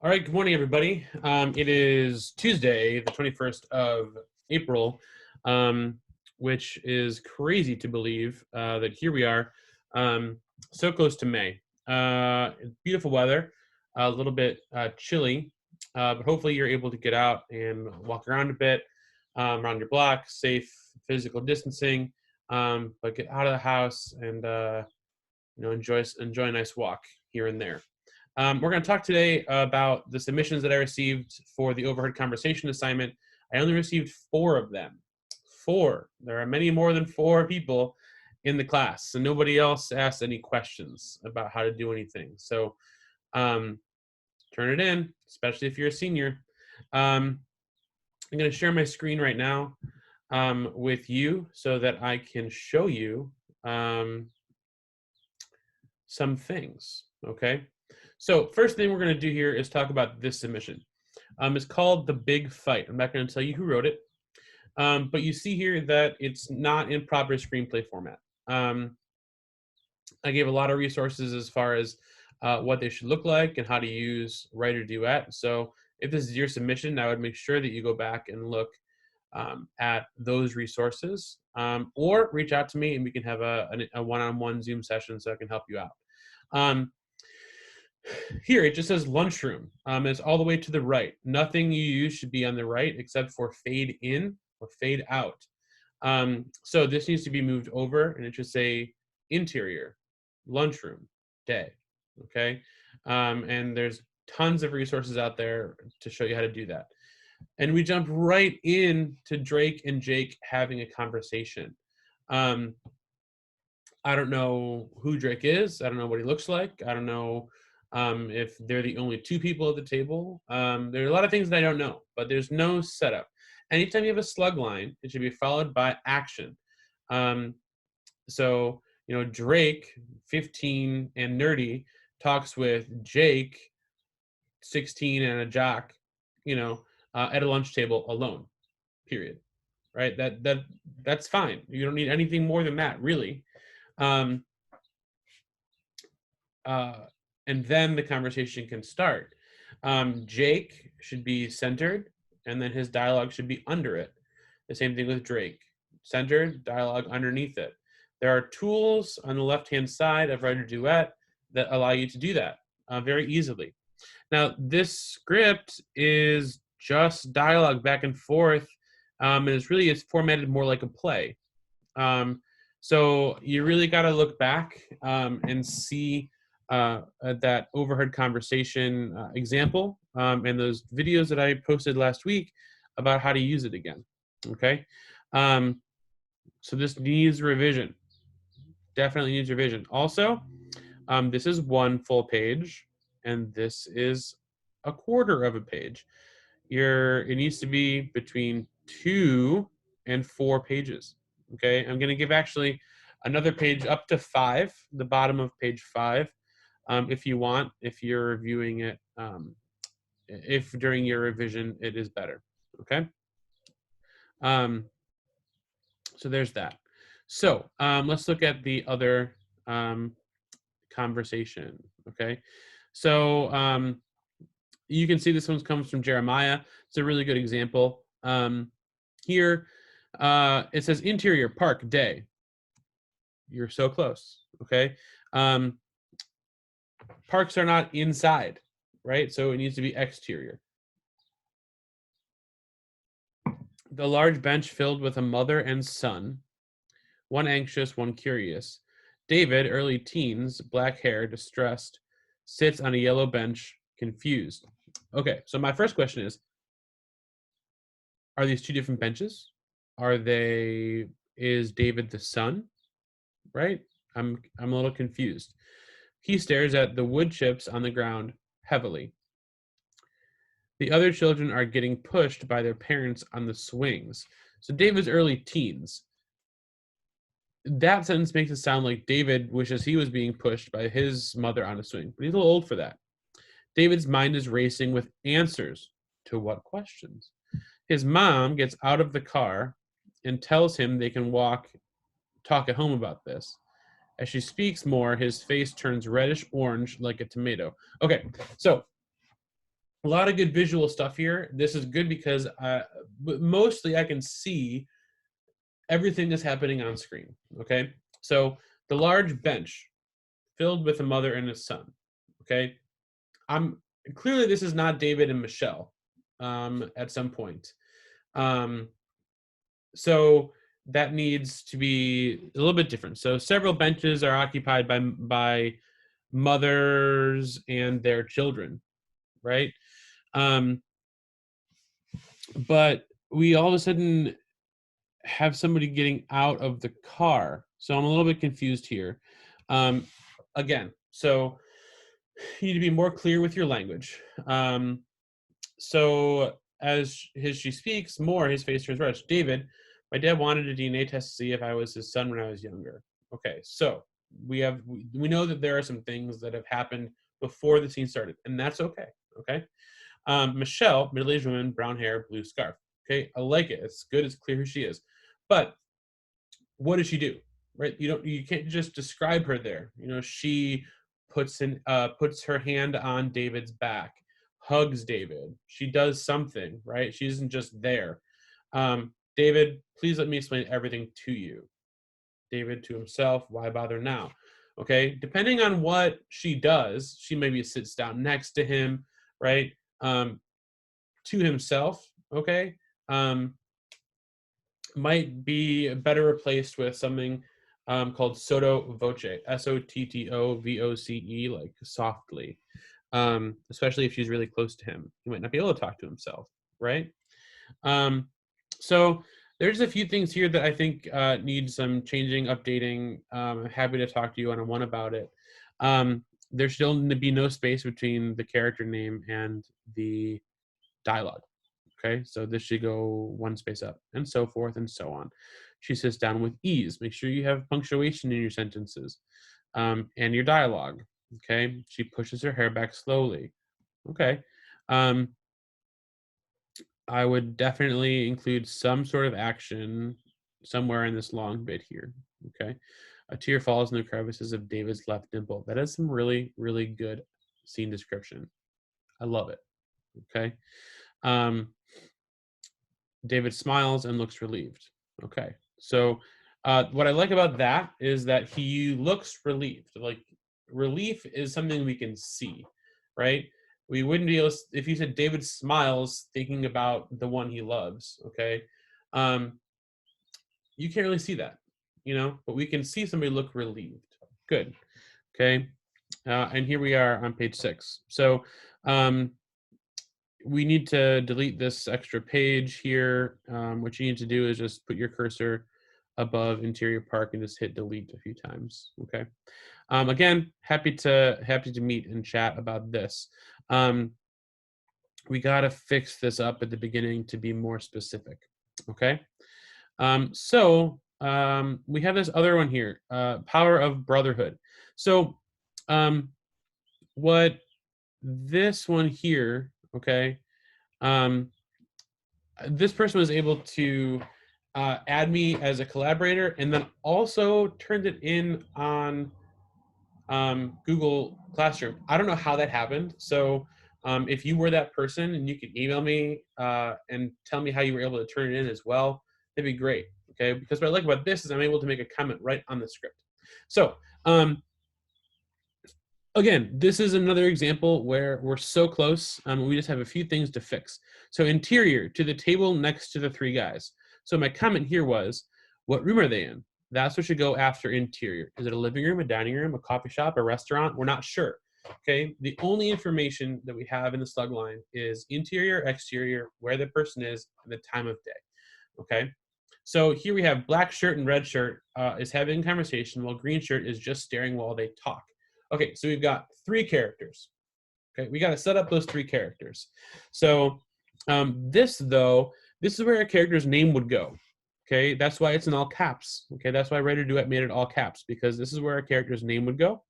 All right, good morning, everybody. It is Tuesday, the 21st of April, which is crazy to believe that here we are, so close to May. Beautiful weather, a little bit chilly, but hopefully you're able to get out and walk around a bit, around your block, safe physical distancing, but get out of the house and enjoy a nice walk here and there. We're going to talk today about the submissions that I received for the Overheard conversation assignment. I only received 4 of them. 4. There are many more than 4 people in the class, so nobody else asked any questions about how to do anything. So turn it in, especially if you're a senior. I'm going to share my screen right now with you so that I can show you some things, okay? So first thing we're going to do here is talk about this submission. It's called The Big Fight. I'm not going to tell you who wrote it, but you see here that it's not in proper screenplay format. I gave a lot of resources as far as what they should look like and how to use Writer Duet. So if this is your submission, I would make sure that you go back and look at those resources, or reach out to me and we can have a one-on-one Zoom session so I can help you out. Here it just says lunchroom. It's all the way to the right. Nothing you use should be on the right except for fade in or fade out. So this needs to be moved over, and it should say interior, lunchroom, day. Okay, and there's tons of resources out there to show you how to do that. And we jump right in to Drake and Jake having a conversation. I don't know who Drake is. I don't know what he looks like. I don't know if they're the only 2 people at the table. There are a lot of things that I don't know, but there's no setup. Anytime you have a slug line, it should be followed by action. So, Drake, 15 and nerdy, talks with Jake, 16 and a jock, at a lunch table alone, period. Right? That's fine. You don't need anything more than that, really. And then the conversation can start. Jake should be centered, and then his dialogue should be under it. The same thing with Drake. Centered, dialogue underneath it. There are tools on the left-hand side of Writer Duet that allow you to do that very easily. Now, this script is just dialogue back and forth, and it's formatted more like a play. So you really got to look back and see that overheard conversation example and those videos that I posted last week about how to use it again. Okay, so this needs revision. Definitely needs revision. Also, this is 1 full page, and this is a quarter of a page. It needs to be between 2 and 4 pages. Okay, I'm going to give actually another page up to 5, the bottom of page 5, if you want, if you're reviewing it, if during your revision it is better. Okay, so there's that. So let's look at the other conversation. Okay, so you can see this one comes from Jeremiah. It's a really good example. Here it says interior, park, day. You're so close. Okay, parks are not inside, right? So it needs to be exterior. The large bench filled with a mother and son, one anxious, one curious. David, early teens, black hair, distressed, sits on a yellow bench, confused. Okay, so my first question is, are these 2 different benches? Is David the son? Right? I'm a little confused. He stares at the wood chips on the ground heavily. The other children are getting pushed by their parents on the swings. So David's early teens. That sentence makes it sound like David wishes he was being pushed by his mother on a swing, but he's a little old for that. David's mind is racing with answers to what questions? His mom gets out of the car and tells him they can talk at home about this. As she speaks more, his face turns reddish orange like a tomato. Okay, so A lot of good visual stuff here. This is good because mostly I can see everything that's happening on screen. Okay, so the large bench filled with a mother and a son. Okay, I'm clearly this is not David and Michelle at some point. Um, so that needs to be a little bit different. So several benches are occupied by mothers and their children, right? Um, but we all of a sudden have somebody getting out of the car. So I'm a little bit confused here. Um, again, so you need to be more clear with your language. So as she speaks more, his face turns red. David, my dad wanted a DNA test to see if I was his son when I was younger. Okay, so we know that there are some things that have happened before the scene started, and that's okay. Okay, Michelle, middle-aged woman, brown hair, blue scarf. Okay, I like it. It's good. It's clear who she is. But what does she do? Right? You can't just describe her there. She puts her hand on David's back, hugs David. She does something, right? She isn't just there. David, please let me explain everything to you. David to himself, why bother now? Okay, depending on what she does, she maybe sits down next to him, right? To himself, okay, might be better replaced with something called sotto voce, SOTTOVOCE, like softly, especially if she's really close to him. He might not be able to talk to himself, right? Um, so there's a few things here that I think need some changing, updating. I'm happy to talk to you one-on-one about it. There still be no space between the character name and the dialogue. Okay, so this should go one space up, and so forth and so on. She sits down with ease. Make sure you have punctuation in your sentences and your dialogue. Okay, she pushes her hair back slowly. Okay, um, I would definitely include some sort of action somewhere in this long bit here. Okay, a tear falls in the crevices of David's left dimple. That is some really, really good scene description. I love it. Okay. Um, David smiles and looks relieved. Okay. So what I like about that is that he looks relieved. Like relief is something we can see, right? We wouldn't be able to, if you said David smiles thinking about the one he loves, okay? Um, you can't really see that, but we can see somebody look relieved. Good. Okay. And here we are on page 6. So we need to delete this extra page here. What you need to do is just put your cursor above interior park and just hit delete a few times. Okay. Again, happy to meet and chat about this. We got to fix this up at the beginning to be more specific. Okay. We have this other one here, power of brotherhood. So what this one here, okay, this person was able to add me as a collaborator and then also turned it in on Google Classroom. I don't know how that happened. So if you were that person and you could email me and tell me how you were able to turn it in as well, that'd be great. Okay, because what I like about this is I'm able to make a comment right on the script. So again, this is another example where we're so close. We just have a few things to fix. So interior, to the table next to the 3 guys. So my comment here was, what room are they in? That's what should go after interior. Is it a living room, a dining room, a coffee shop, a restaurant? We're not sure. Okay, the only information that we have in the slug line is interior, exterior, where the person is, and the time of day. Okay, so here we have black shirt and red shirt is having a conversation while green shirt is just staring while they talk. Okay, so we've got 3 characters. Okay, we got to set up those 3 characters. So this is where a character's name would go. Okay, that's why it's in all caps. Okay, that's why Writer Duet made it all caps, because this is where a character's name would go.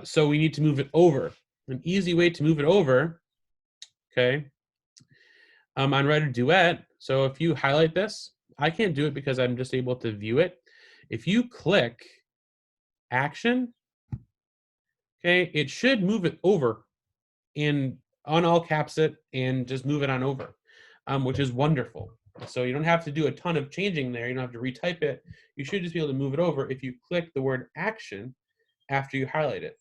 So we need to move it over. An easy way to move it over, okay, on Writer Duet. So if you highlight this, I can't do it because I'm just able to view it. If you click action, okay, it should move it over and on all caps it and just move it on over, which is wonderful. So you don't have to do a ton of changing there. You don't have to retype it. You should just be able to move it over if you click the word action after you highlight it.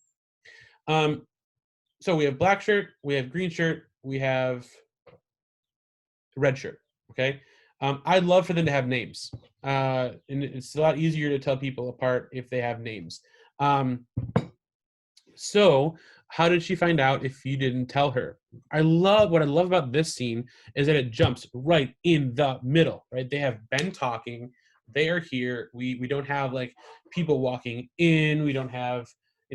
Um, so we have black shirt, we have green shirt, we have red shirt. Okay. I'd love for them to have names. And it's a lot easier to tell people apart if they have names. So how did she find out if you didn't tell her? What I love about this scene is that it jumps right in the middle, right? They have been talking, they are here. We don't have like people walking in, we don't have,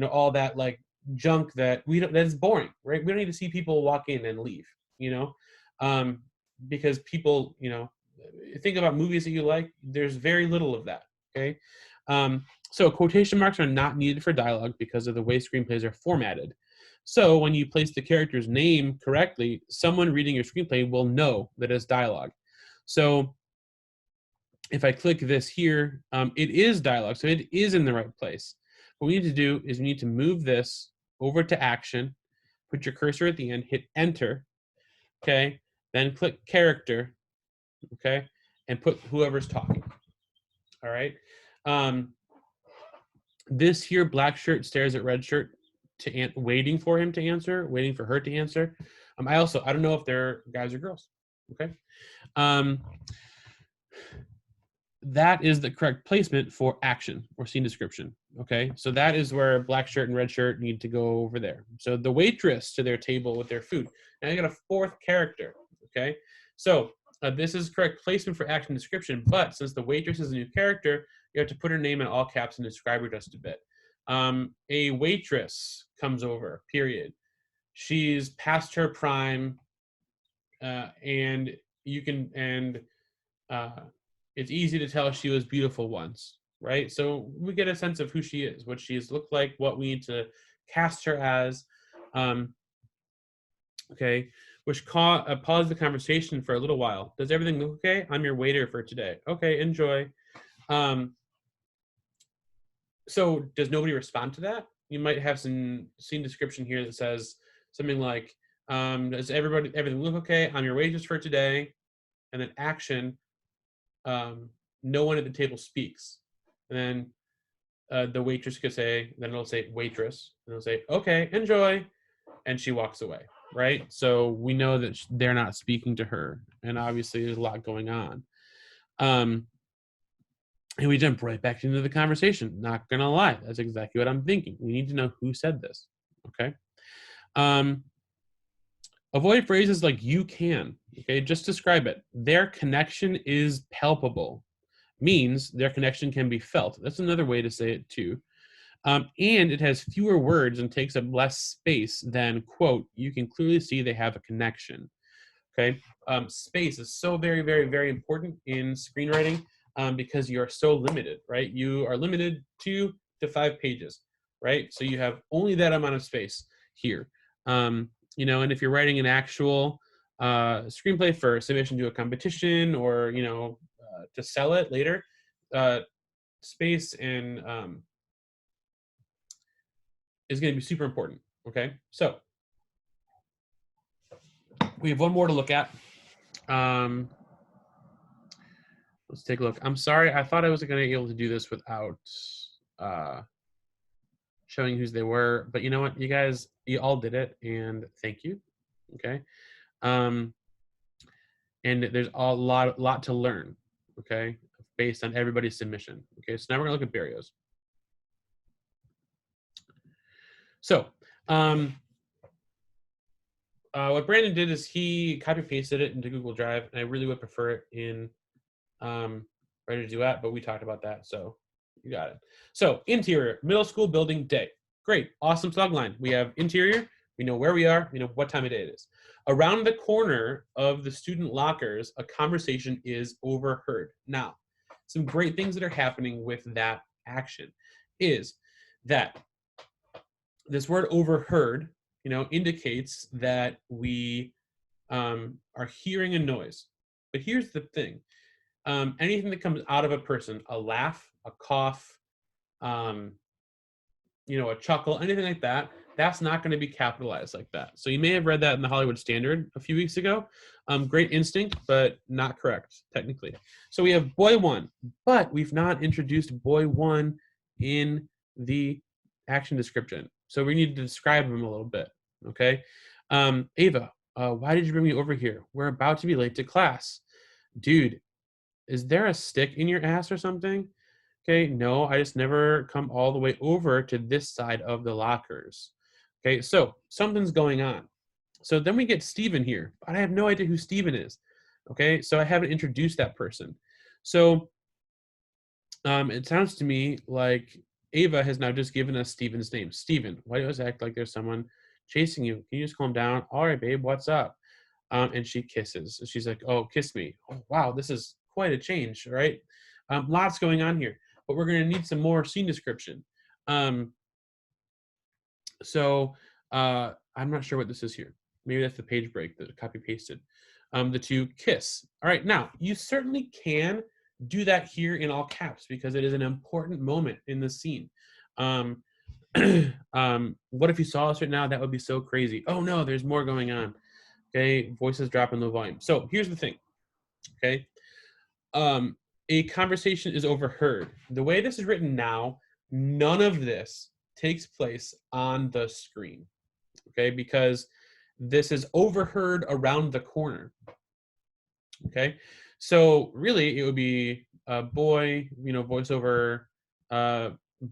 all that like junk that we don't that's boring, right? We don't need to see people walk in and leave, you know? Um, because people, think about movies that you like, there's very little of that. Okay. So quotation marks are not needed for dialogue because of the way screenplays are formatted. So when you place the character's name correctly, someone reading your screenplay will know that it's dialogue. So if I click this here, it is dialogue, so it is in the right place. What we need to do is we need to move this over to action, put your cursor at the end, hit enter, okay, then click character, okay, and put whoever's talking, all right? This here black shirt stares at red shirt waiting for him to answer, waiting for her to answer. I don't know if they're guys or girls. Okay. Um, that is the correct placement for action or scene description. Okay. So that is where black shirt and red shirt need to go over there. So the waitress to their table with their food. Now you got a fourth character. Okay. So this is correct placement for action description, but since the waitress is a new character, you have to put her name in all caps and describe her just a bit. A waitress comes over, period. She's past her prime, and you can, and uh, it's easy to tell she was beautiful once, right? So we get a sense of who she is, what she's looked like, what we need to cast her as. Okay, which pause the conversation for a little while. Does everything look okay? I'm your waiter for today. Okay, enjoy. Um, so does nobody respond to that? You might have some scene description here that says something like, does everything look okay? I'm your waitress for today. And then action, no one at the table speaks. And then the waitress could say, then it'll say waitress, and it'll say, okay, enjoy. And she walks away, right? So we know that they're not speaking to her. And obviously there's a lot going on. And we jump right back into the conversation. Not gonna lie, that's exactly what I'm thinking. We need to know who said this. Okay. Avoid phrases like you can. Okay, just describe it. Their connection is palpable. Means their connection can be felt. That's another way to say it too. And it has fewer words and takes up less space than, quote, you can clearly see they have a connection. Okay. Space is so very, very, very important in screenwriting because you are so limited, right? You are limited 2 to 5 pages, right? So you have only that amount of space here. And if you're writing an actual screenplay for submission to a competition or, to sell it later, space and is going to be super important. Okay. So we have one more to look at. Let's take a look. I'm sorry. I thought I was going to be able to do this without showing whose they were. But you know what? You all did it. And thank you. Okay. And there's a lot to learn. Okay. Based on everybody's submission. Okay. So now we're going to look at Barrios. So what Brandon did is he copy pasted it into Google Drive. And I really would prefer it in Ready to Duet, but we talked about that, so you got it. So interior, middle school building day. Great, awesome slugline. We have interior, we know where we are, we know what time of day it is. Around the corner of the student lockers, a conversation is overheard. Now, some great things that are happening with that action is that this word overheard, indicates that we are hearing a noise. But here's the thing. Anything that comes out of a person, a laugh, a cough, a chuckle, anything like that, that's not going to be capitalized like that. So you may have read that in the Hollywood Standard a few weeks ago. Great instinct, but not correct technically. So we have boy one, but we've not introduced boy one in the action description. So we need to describe him a little bit. Okay. Ava, why did you bring me over here? We're about to be late to class. Dude, is there a stick in your ass or something? Okay, no, I just never come all the way over to this side of the lockers. Okay, so something's going on. So then we get Steven here, but I have no idea who Steven is. Okay, so I haven't introduced that person. So it sounds to me like Ava has now just given us Steven's name. Steven, why do you always act like there's someone chasing you? Can you just calm down? All right, babe, what's up? And she kisses. She's like, oh, kiss me. Oh, wow, this is quite a change, right? Lots going on here, but we're going to need some more scene description. So I'm not sure what this is here. Maybe that's the page break that copy pasted. The two kiss. All right, now you certainly can do that here in all caps because it is an important moment in the scene. What if you saw us right now? That would be so crazy. Oh no, there's more going on. Okay, voices dropping the volume. So here's the thing. Okay, a conversation is overheard. The way this is written now, none of this takes place on the screen. Okay, because this is overheard around the corner. Okay, so really it would be a boy, voiceover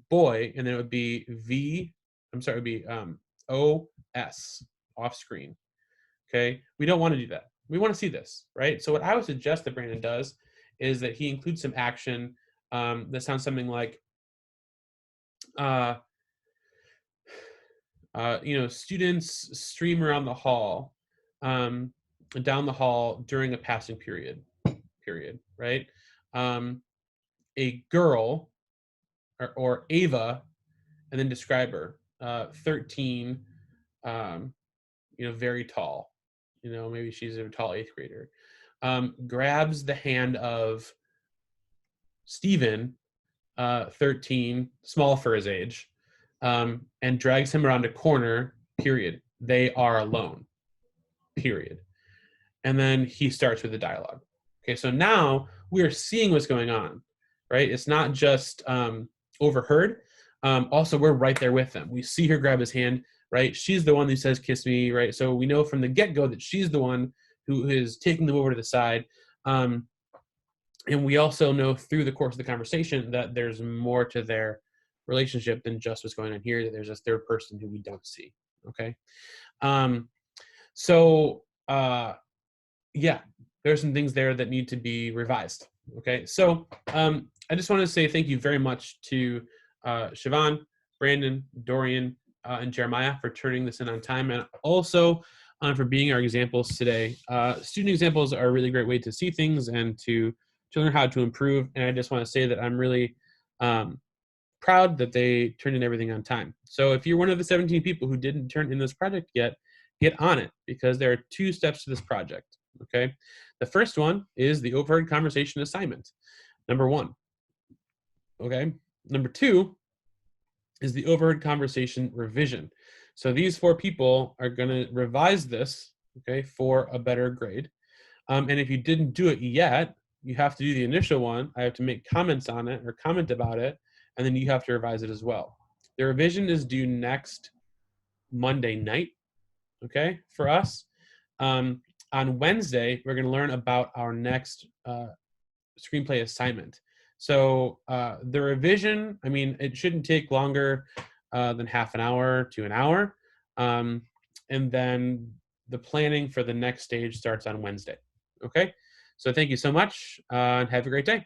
boy, and then it would be it would be OS off screen. Okay, we don't want to do that. We want to see this, right? So what I would suggest that Brandon does is that he includes some action that sounds something like, students stream around the hall, down the hall during a passing period, right? A girl or Ava, and then describe her, 13, very tall, maybe she's a tall 8th grader, grabs the hand of Steven, 13, small for his age, and drags him around a corner, period. They are alone, period. And then he starts with the dialogue. Okay, so now we are seeing what's going on, right? It's not just overheard. Also, we're right there with them. We see her grab his hand, right? She's the one who says, kiss me, right? So we know from the get-go that she's the one who is taking them over to the side. And we also know through the course of the conversation that there's more to their relationship than just what's going on here, that there's a third person who we don't see, okay? Yeah, there's some things there that need to be revised, okay? So I just want to say thank you very much to Siobhan, Brandon, Dorian, and Jeremiah for turning this in on time, and also for being our examples today. Student examples are a really great way to see things and to learn how to improve. And I just want to say that I'm really proud that they turned in everything on time. So if you're one of the 17 people who didn't turn in this project yet, get on it, because there are 2 steps to this project, okay? The first one is the overheard conversation assignment, number 1, okay? Number 2 is the overheard conversation revision. So these 4 people are gonna revise this, okay, for a better grade. And if you didn't do it yet, you have to do the initial one. I have to make comments on it or comment about it, and then you have to revise it as well. The revision is due next Monday night, okay, for us. On Wednesday, we're going to learn about our next screenplay assignment. So the revision, I mean, it shouldn't take longer than half an hour to an hour. And then the planning for the next stage starts on Wednesday. Okay, so thank you so much and have a great day.